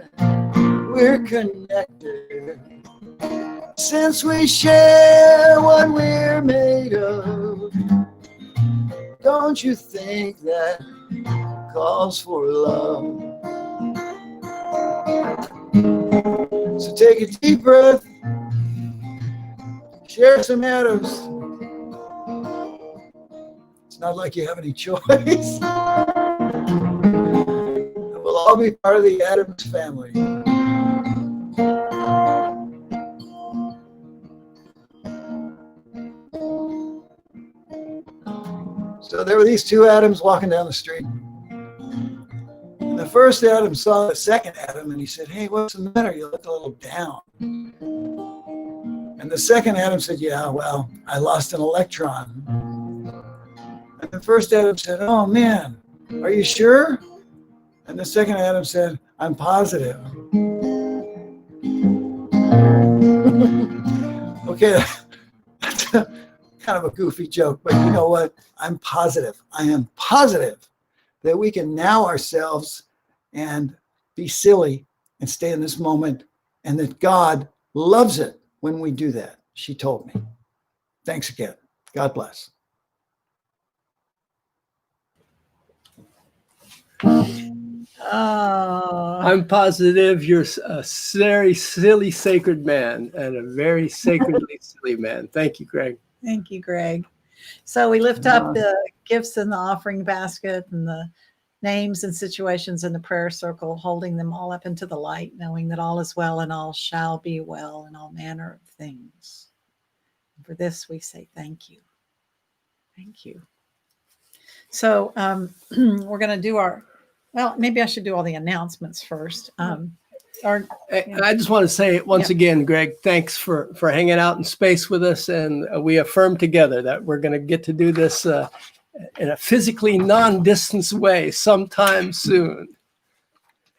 we're connected. Since we share what we're made of, don't you think that calls for love? So take a deep breath, share some atoms. It's not like you have any choice. We'll all be part of the Adams family. So there were these two Adams walking down the street. And the first Adam saw the second Adam and he said, "Hey, what's the matter? You look a little down." And the second Adam said, "Yeah, well, I lost an electron." And the first Adam said, "Oh man, are you sure?" And the second Adam said, "I'm positive." Okay, that's kind of a goofy joke, but you know what? I'm positive. I am positive that we can now ourselves and be silly and stay in this moment, and that God loves it when we do that. She told me. Thanks again. God bless. I'm positive you're a very silly, sacred man and a very sacredly silly man. Thank you, Greg. Thank you, Greg. So we lift up the gifts in the offering basket and the names and situations in the prayer circle, holding them all up into the light, knowing that all is well and all shall be well in all manner of things. For this, we say thank you. Thank you. So we're going to do maybe I should do all the announcements first. I just want to say once again, Greg, thanks for hanging out in space with us. And we affirm together that we're going to get to do this in a physically non-distance way sometime soon.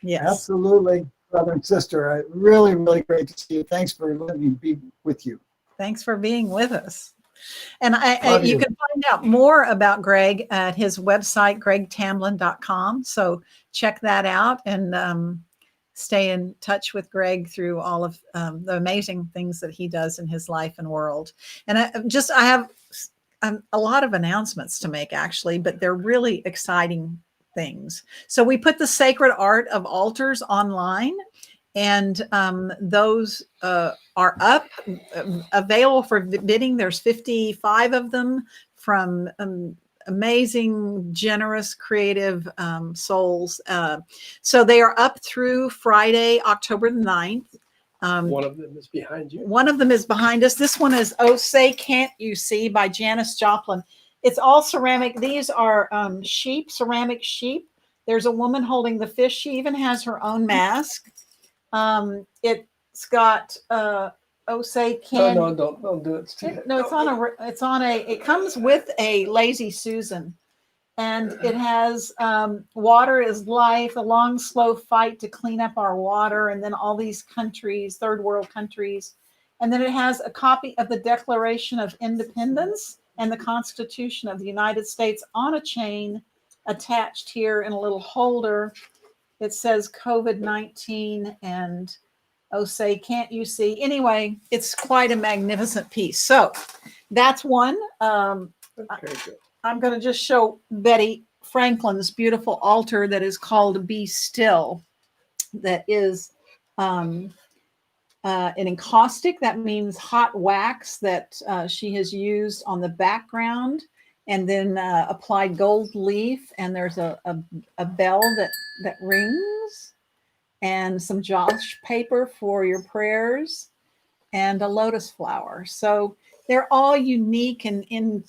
Yes. Absolutely, brother and sister. Really, really great to see you. Thanks for letting me be with you. Thanks for being with us. And you can find out more about Greg at his website, gregtamblyn.com. So check that out and stay in touch with Greg through all of the amazing things that he does in his life and world. And I have a lot of announcements to make, actually, but they're really exciting things. So we put the Sacred Art of Altars online, and those are up, available for bidding. There's 55 of them from amazing, generous, creative souls. So they are up through Friday, October the 9th. One of them is behind you. One of them is behind us. This one is "Oh Say Can't You See" by Janis Joplin. It's all ceramic. These are sheep, ceramic sheep. There's a woman holding the fish. She even has her own mask. It's got "Oh Say Can." No, don't do it. It comes with a Lazy Susan, and it has "Water is Life," a long, slow fight to clean up our water, and then all these countries, third world countries. And then it has a copy of the Declaration of Independence and the Constitution of the United States on a chain attached here in a little holder. It says COVID-19 and "Oh Say Can't You See." Anyway, it's quite a magnificent piece. So that's one. I'm going to just show Betty Franklin's beautiful altar that is called "Be Still." That is an encaustic. That means hot wax that she has used on the background, and then applied gold leaf. And there's a bell that rings, and some Josh paper for your prayers, and a lotus flower. So they're all unique and in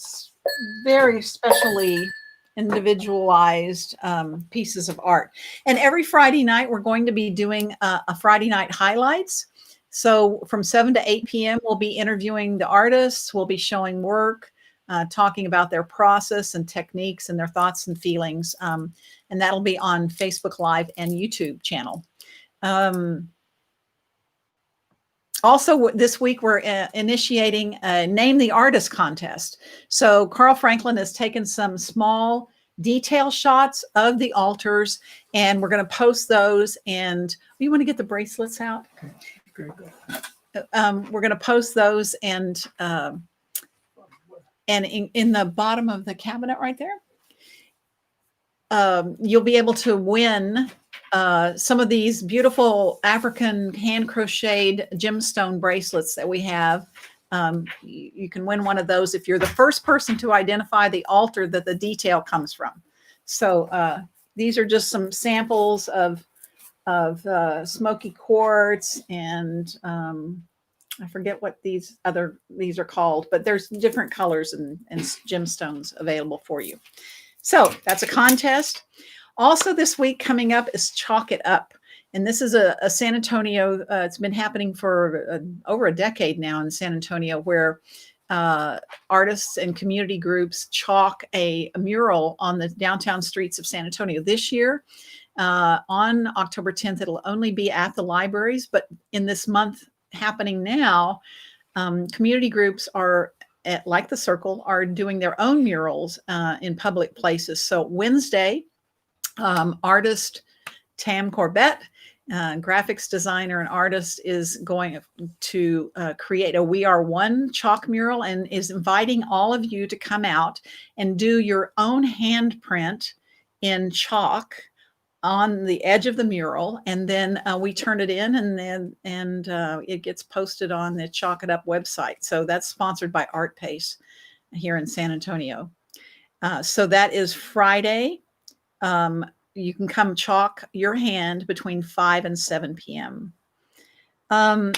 very specially individualized pieces of art. And every Friday night, we're going to be doing a Friday night highlights. So from 7 to 8 p.m., we'll be interviewing the artists. We'll be showing work. talking about their process and techniques and their thoughts and feelings. And that'll be on Facebook Live and YouTube channel. Also, this week we're initiating a Name the Artist contest. So Carl Franklin has taken some small detail shots of the altars, and we're going to post those. And you want to get the bracelets out? Great. We're going to post those, and in the bottom of the cabinet right there, you'll be able to win some of these beautiful African hand crocheted gemstone bracelets that we have. You can win one of those if you're the first person to identify the altar that the detail comes from. So these are just some samples of smoky quartz, and I forget what these are called, but there's different colors and gemstones available for you. So that's a contest. Also this week coming up is Chalk It Up. And this is a San Antonio, it's been happening for over a decade now in San Antonio, where artists and community groups chalk a mural on the downtown streets of San Antonio. This year, on October 10th, it'll only be at the libraries, but in this month happening now, community groups are, like the Circle, are doing their own murals in public places. So Wednesday, artist Tam Corbett, graphics designer and artist, is going to create a We Are One chalk mural, and is inviting all of you to come out and do your own handprint in chalk on the edge of the mural, and then we turn it in, and it gets posted on the Chalk It Up website. So that's sponsored by Art Pace here in San Antonio. So that is Friday. You can come chalk your hand between 5 and 7 p.m. And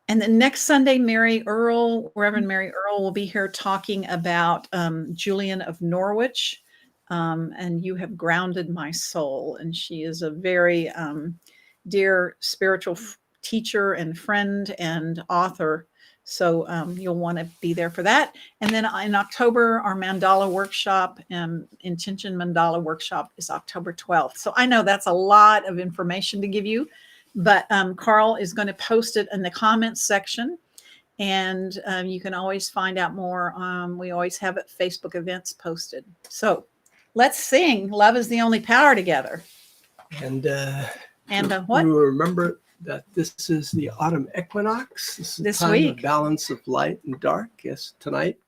then next Sunday, Reverend Mary Earle will be here talking about Julian of Norwich. And You Have Grounded My Soul. And she is a very dear spiritual teacher and friend and author. So you'll want to be there for that. And then in October, our mandala workshop, Intention Mandala Workshop, is October 12th. So I know that's a lot of information to give you, but Carl is going to post it in the comments section. And you can always find out more. We always have it Facebook events posted. So let's sing Love Is the Only Power together. And what? We will remember that this is the autumn equinox. This is This time week. of balance of light and dark. Yes, tonight,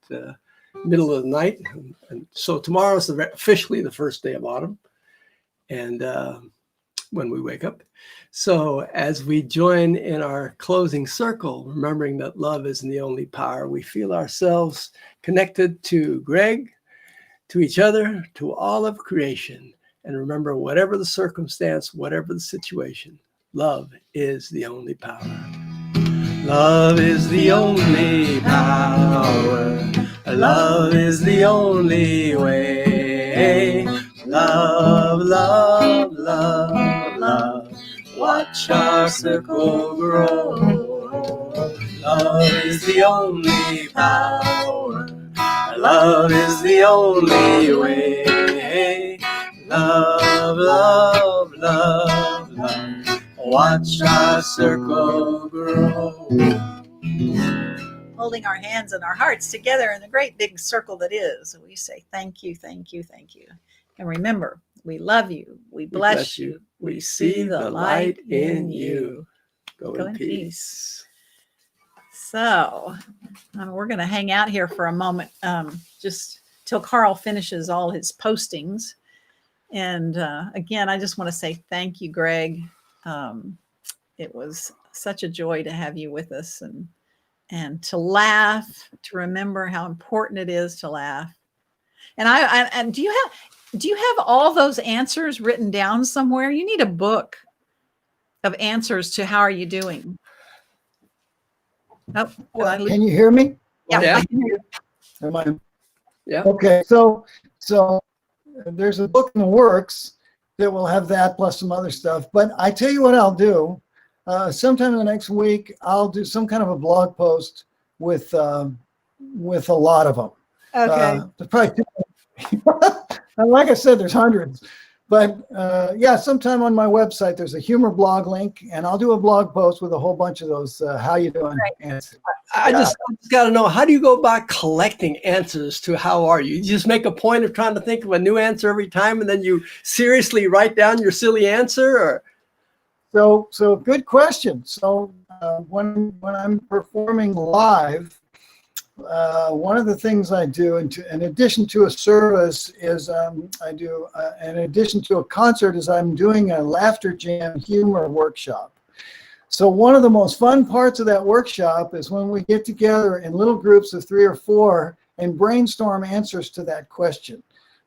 middle of the night. And so tomorrow is officially the first day of autumn. And when we wake up. So as we join in our closing circle, remembering that love isn't the only power, we feel ourselves connected to Greg, to each other, to all of creation. And remember, whatever the circumstance, whatever the situation, love is the only power. Love is the only power. Love is the only way. Love, love, love, love. Watch our circle grow. Love is the only power. Love is the only way. Love, love, love, love. Watch our circle grow. Holding our hands and our hearts together in the great big circle that is. We say thank you, thank you, thank you. And remember, we love you. We bless you. We see the light in you. Go in peace. So we're going to hang out here for a moment, just till Carl finishes all his postings. And again, I just want to say thank you, Greg. It was such a joy to have you with us, and to laugh, to remember how important it is to laugh. And do you have all those answers written down somewhere? You need a book of answers to how are you doing. Oh, can you hear me? Yeah. I can hear you. Am I? Yeah. Okay. So there's a book in the works that will have that plus some other stuff. But I tell you what I'll do. Sometime in the next week, I'll do some kind of a blog post with a lot of them. Okay. There's probably like I said, there's hundreds. But yeah, sometime on my website, there's a humor blog link, and I'll do a blog post with a whole bunch of those how you doing answers. I just got to know, how do you go about collecting answers to how are you? You just make a point of trying to think of a new answer every time, and then you seriously write down your silly answer? Or So good question. So when I'm performing live, one of the things I do, in addition to a service, is I do, in addition to a concert, is I'm doing a laughter jam humor workshop. So one of the most fun parts of that workshop is when we get together in little groups of 3 or 4 and brainstorm answers to that question.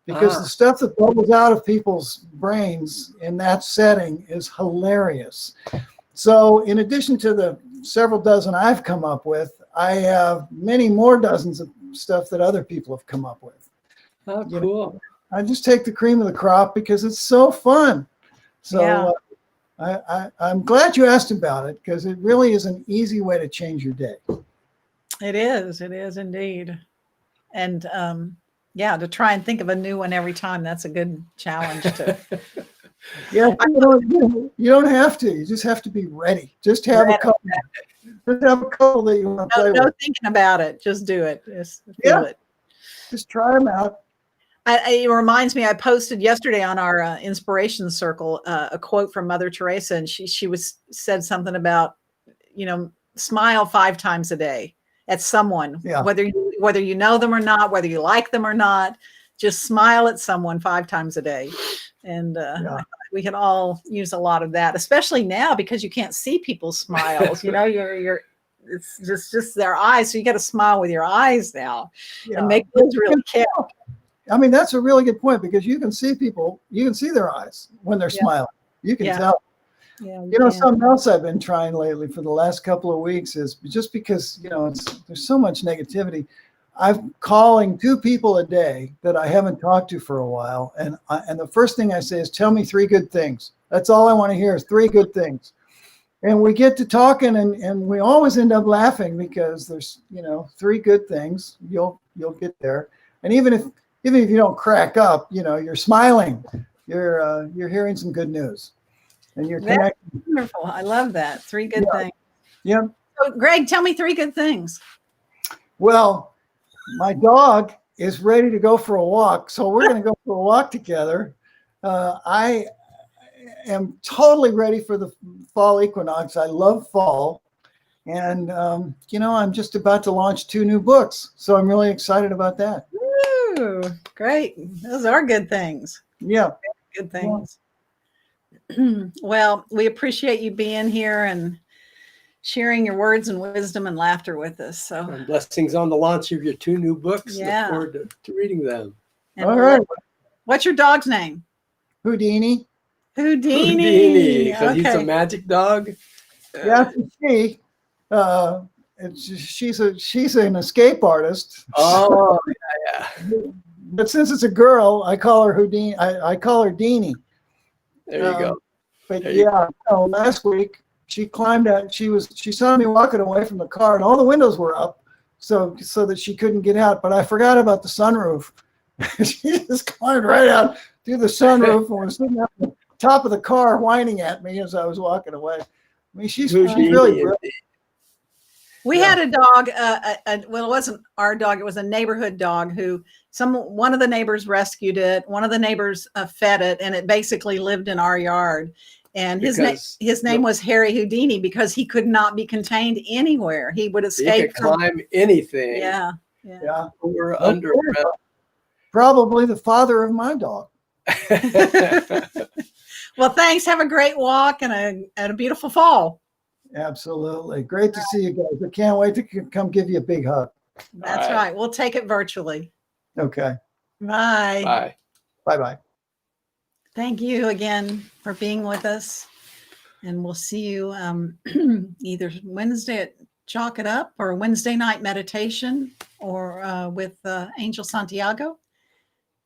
Because the stuff that bubbles out of people's brains in that setting is hilarious. So in addition to the several dozen I've come up with, I have many more dozens of stuff that other people have come up with. oh, cool. I just take the cream of the crop because it's so fun. So Yeah. I'm glad you asked about it, because it really is an easy way to change your day. It is indeed. And yeah, to try and think of a new one every time, that's a good challenge to. Yeah, you don't have to. You just have to be ready. Just have a couple. Just have a couple that you want to play No with. thinking about it. Just do it. Just feel it. Just try them out. It reminds me, I posted yesterday on our inspiration circle a quote from Mother Teresa, and she said something about, smile 5 times a day at someone, whether you know them or not, whether you like them or not, just smile at someone 5 times a day. And we can all use a lot of that, especially now because you can't see people's smiles. It's just their eyes. So you got to smile with your eyes now and make those really count. I mean, that's a really good point, because you can see people, you can see their eyes when they're smiling. You can tell. Yeah, something else I've been trying lately for the last couple of weeks is, just because, there's so much negativity, I'm calling 2 people a day that I haven't talked to for a while. And the first thing I say is, tell me 3 good things. That's all I want to hear is 3 good things. And we get to talking, and we always end up laughing, because there's, 3 good things. You'll get there. And even if you don't crack up, you're smiling, you're hearing some good news, and you're connecting. That's wonderful. I love that. 3 good things. Yeah. So, Greg, tell me 3 good things. Well, my dog is ready to go for a walk, so we're going to go for a walk together. I am totally ready for the fall equinox. I love fall. And, I'm just about to launch 2 new books, so I'm really excited about that. Ooh, great. Those are good things. Yeah. Good things. Yeah. Well, we appreciate you being here and sharing your words and wisdom and laughter with us. So, and blessings on the launch of your 2 new books. Yeah. Look forward to reading them. And all right. What's your dog's name? Houdini. Houdini. Because he's a magic dog. Yeah, she. She's an escape artist. Oh, yeah. But since it's a girl, I call her Houdini. I call her Deanie. There you go. But last week she climbed out. She saw me walking away from the car, and all the windows were up, so that she couldn't get out. But I forgot about the sunroof. She just climbed right out through the sunroof and was sitting at the top of the car, whining at me as I was walking away. I mean, she's really brilliant. We had a dog. Well, it wasn't our dog. It was a neighborhood dog who one of the neighbors rescued it. One of the neighbors fed it, and it basically lived in our yard. And his name was Harry Houdini, because he could not be contained anywhere. He would escape. He could climb anything. Yeah. Over, under. Probably the father of my dog. Well, thanks. Have a great walk and a beautiful fall. Absolutely. Great to see you guys. I can't wait to come give you a big hug. That's right. We'll take it virtually. Okay. Bye. Bye. Bye-bye. Thank you again for being with us. And we'll see you either Wednesday at Chalk It Up, or Wednesday night meditation, or with Angel Santiago.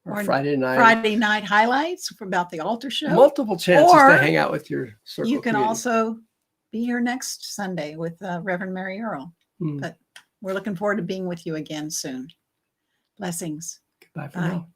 Or Friday night highlights about the altar show. Multiple chances to hang out with your circle. You can community. also be here next Sunday with Reverend Mary Earl. But we're looking forward to being with you again soon. Blessings. Goodbye for Bye. now.